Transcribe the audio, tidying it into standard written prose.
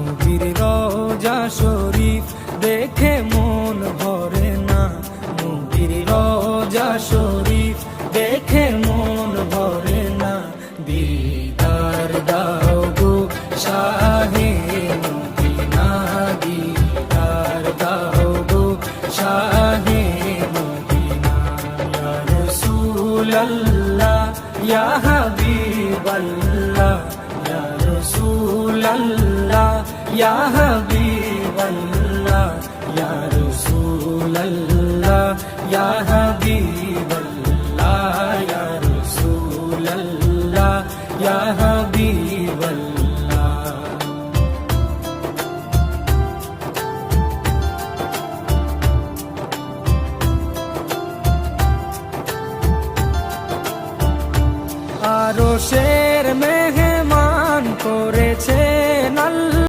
নবীর রওজা শরীফ দেখে মন ভরে না, নবীর রওজা শরীফ দেখে মন ভরে না। দিদার দাও গো শাহে মদিনা, দিদার দাও গো শাহে মদিনা। ইয়া রাসূলাল্লাহ ইয়া হাবিবাল্লাহ, ইয়া রাসূলাল্লাহ ইয়া হাবিবাল্লাহ, ইয়া রাসূলাল্লাহ ইয়া